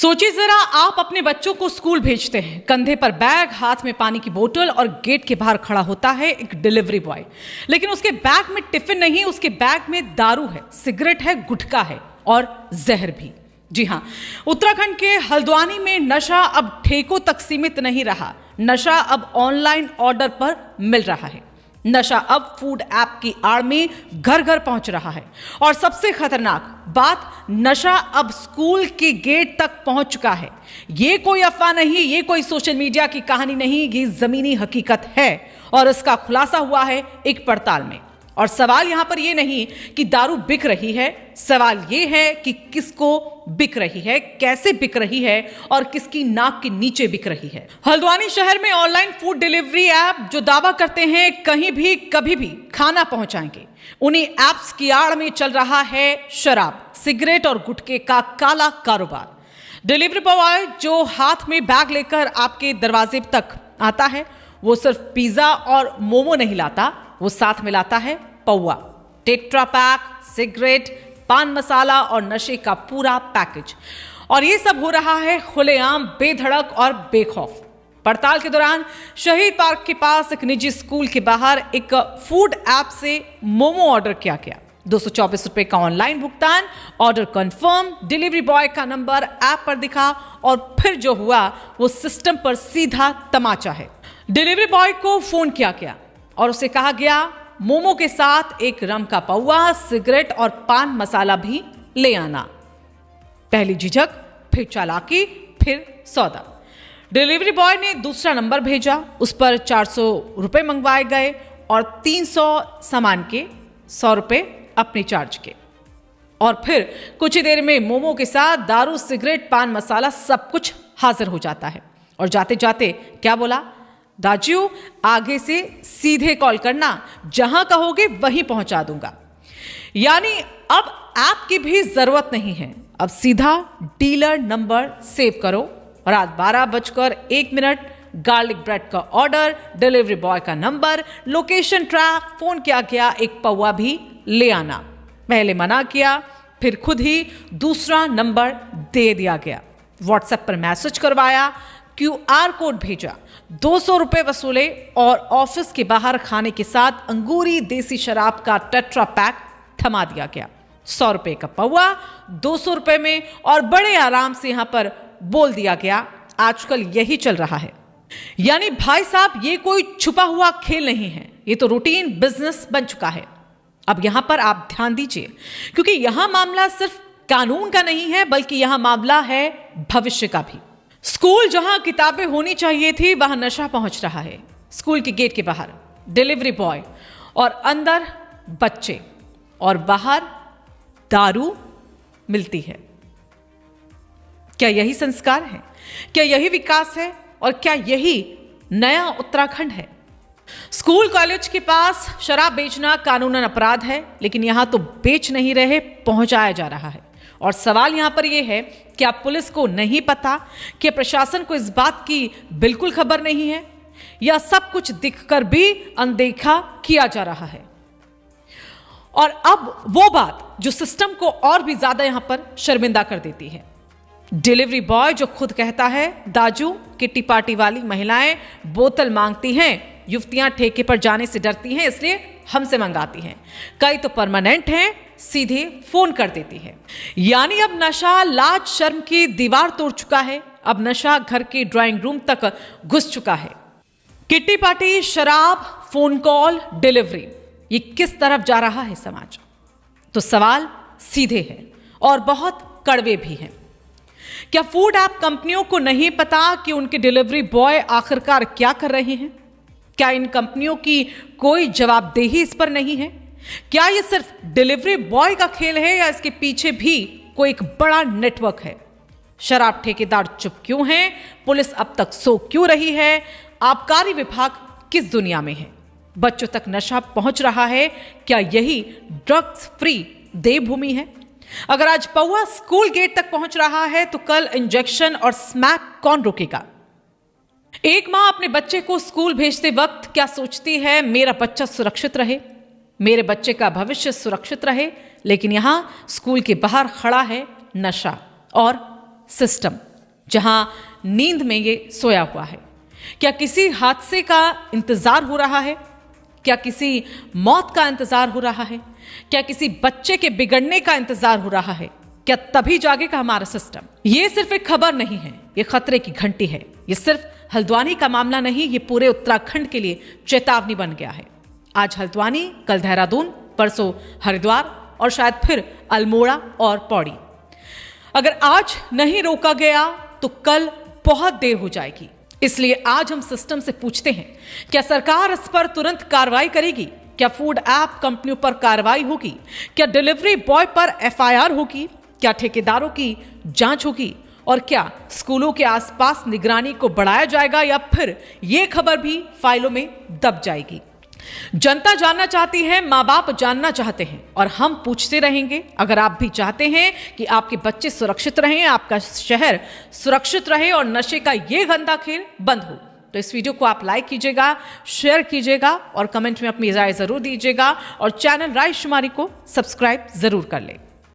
सोचिए जरा, आप अपने बच्चों को स्कूल भेजते हैं, कंधे पर बैग, हाथ में पानी की बोतल और गेट के बाहर खड़ा होता है एक डिलीवरी बॉय। लेकिन उसके बैग में टिफिन नहीं, उसके बैग में दारू है, सिगरेट है, गुटखा है और जहर भी। जी हां, उत्तराखंड के हल्द्वानी में नशा अब ठेकों तक सीमित नहीं रहा। नशा अब ऑनलाइन ऑर्डर पर मिल रहा है। नशा अब फूड ऐप की आड़ में घर घर पहुंच रहा है। और सबसे खतरनाक बात, नशा अब स्कूल के गेट तक पहुंच चुका है। ये कोई अफवाह नहीं, ये कोई सोशल मीडिया की कहानी नहीं, ये जमीनी हकीकत है और इसका खुलासा हुआ है एक पड़ताल में। और सवाल यहां पर यह नहीं कि दारू बिक रही है, सवाल यह है कि किसको बिक रही है, कैसे बिक रही है और किसकी नाक के नीचे बिक रही है। हल्द्वानी शहर में ऑनलाइन फूड डिलीवरी ऐप जो दावा करते हैं कहीं भी कभी भी खाना पहुंचाएंगे, उन्हीं ऐप्स की आड़ में चल रहा है शराब, सिगरेट और गुटखे का काला कारोबार। डिलीवरी बॉय जो हाथ में बैग लेकर आपके दरवाजे तक आता है, वो सिर्फ पिज्जा और मोमो नहीं लाता, वो साथ में लाता है पौवा, टेट्रा पैक, सिगरेट, पान मसाला और नशे का पूरा पैकेज। और ये सब हो रहा है खुलेआम, बेधड़क और बेखौफ। पड़ताल के दौरान शहीद पार्क के पास एक निजी स्कूल के बाहर एक फूड ऐप से मोमो ऑर्डर किया गया। 224 रुपए का ऑनलाइन भुगतान, ऑर्डर कंफर्म, डिलीवरी बॉय का नंबर ऐप पर दिखा और फिर जो हुआ वो सिस्टम पर सीधा तमाचा है। डिलीवरी बॉय को फोन किया गया और उसे कहा गया मोमो के साथ एक रम का पौवा, सिगरेट और पान मसाला भी ले आना। पहली झिझक, फिर चालाकी, फिर सौदा। डिलीवरी बॉय ने दूसरा नंबर भेजा, उस पर 400 रुपए मंगवाए गए और 300 सामान के, 100 रुपए अपने चार्ज के। और फिर कुछ ही देर में मोमो के साथ दारू, सिगरेट, पान मसाला सब कुछ हाजिर हो जाता है। और जाते जाते क्या बोला, दाजू आगे से सीधे कॉल करना, जहां कहोगे वहीं पहुंचा दूंगा। यानी अब ऐप की भी जरूरत नहीं है, अब सीधा डीलर नंबर सेव करो। रात 12:01, गार्लिक ब्रेड का ऑर्डर, डिलीवरी बॉय का नंबर, लोकेशन ट्रैक, फोन किया गया एक पौवा भी ले आना। पहले मना किया, फिर खुद ही दूसरा नंबर दे दिया गया। व्हाट्सएप पर मैसेज करवाया, QR कोड भेजा, 200 रुपए वसूले और ऑफिस के बाहर खाने के साथ अंगूरी देसी शराब का टेट्रा पैक थमा दिया गया। 100 रुपए का पौवा 200 रुपए में, और बड़े आराम से यहां पर बोल दिया गया आजकल यही चल रहा है। यानी भाई साहब, ये कोई छुपा हुआ खेल नहीं है, ये तो रूटीन बिजनेस बन चुका है। अब यहां पर आप ध्यान दीजिए, क्योंकि यहां मामला सिर्फ कानून का नहीं है, बल्कि यहां मामला है भविष्य का भी। स्कूल जहां किताबें होनी चाहिए थी, वहां नशा पहुंच रहा है। स्कूल के गेट के बाहर डिलीवरी बॉय और अंदर बच्चे और बाहर दारू मिलती है। क्या यही संस्कार है? क्या यही विकास है? और क्या यही नया उत्तराखंड है? स्कूल कॉलेज के पास शराब बेचना कानूनन अपराध है, लेकिन यहां तो बेच नहीं रहे, पहुंचाया जा रहा है। और सवाल यहां पर यह है, क्या पुलिस को नहीं पता, कि प्रशासन को इस बात की बिल्कुल खबर नहीं है, या सब कुछ दिखकर भी अनदेखा किया जा रहा है? और अब वो बात जो सिस्टम को और भी ज्यादा यहां पर शर्मिंदा कर देती है, डिलीवरी बॉय जो खुद कहता है, दाजू किट्टी पार्टी वाली महिलाएं बोतल मांगती हैं, युवतियां ठेके पर जाने से डरती हैं, इसलिए हमसे मंगाती हैं। कई तो परमानेंट हैं, सीधे फोन कर देती है। यानी अब नशा लाज शर्म की दीवार तोड़ चुका है। अब नशा घर के ड्राइंग रूम तक घुस चुका है। किट्टी पार्टी, शराब, फोन कॉल, डिलीवरी, ये किस तरफ जा रहा है समाज? तो सवाल सीधे है और बहुत कड़वे भी हैं। क्या फूड ऐप कंपनियों को नहीं पता कि उनके डिलीवरी बॉय आखिरकार क्या कर रहे हैं? क्या इन कंपनियों की कोई जवाबदेही इस पर नहीं है? क्या यह सिर्फ डिलीवरी बॉय का खेल है, या इसके पीछे भी कोई एक बड़ा नेटवर्क है? शराब ठेकेदार चुप क्यों हैं? पुलिस अब तक सो क्यों रही है? आबकारी विभाग किस दुनिया में है? बच्चों तक नशा पहुंच रहा है। क्या यही ड्रग्स फ्री देवभूमि है? अगर आज पौवा स्कूल गेट तक पहुंच रहा है, तो कल इंजेक्शन और स्मैक कौन रोकेगा? एक मां अपने बच्चे को स्कूल भेजते वक्त क्या सोचती है? मेरा बच्चा सुरक्षित रहे, मेरे बच्चे का भविष्य सुरक्षित रहे। लेकिन यहां स्कूल के बाहर खड़ा है नशा और सिस्टम। जहां नींद में ये सोया हुआ है। क्या किसी हादसे का इंतजार हो रहा है? क्या किसी मौत का इंतजार हो रहा है? क्या किसी बच्चे के बिगड़ने का इंतजार हो रहा है? क्या तभी जागेगा हमारा सिस्टम? ये सिर्फ एक खबर नहीं है, ये खतरे की घंटी है। ये सिर्फ हल्द्वानी का मामला नहीं, ये पूरे उत्तराखंड के लिए चेतावनी बन गया है। आज हल्द्वानी, कल देहरादून, परसों हरिद्वार और शायद फिर अल्मोड़ा और पौड़ी। अगर आज नहीं रोका गया तो कल बहुत देर हो जाएगी। इसलिए आज हम सिस्टम से पूछते हैं, क्या सरकार इस पर तुरंत कार्रवाई करेगी? क्या फूड ऐप कंपनियों पर कार्रवाई होगी? क्या डिलीवरी बॉय पर एफआईआर होगी? क्या ठेकेदारों की जांच होगी? और क्या स्कूलों के आसपास निगरानी को बढ़ाया जाएगा या फिर यह खबर भी फाइलों में दब जाएगी? जनता जानना चाहती है, माँ बाप जानना चाहते हैं और हम पूछते रहेंगे। अगर आप भी चाहते हैं कि आपके बच्चे सुरक्षित रहें, आपका शहर सुरक्षित रहे और नशे का ये गंदा खेल बंद हो, तो इस वीडियो को आप लाइक कीजिएगा, शेयर कीजिएगा और कमेंट में अपनी राय जरूर दीजिएगा और चैनल राय शुमारी को सब्सक्राइब जरूर कर लें।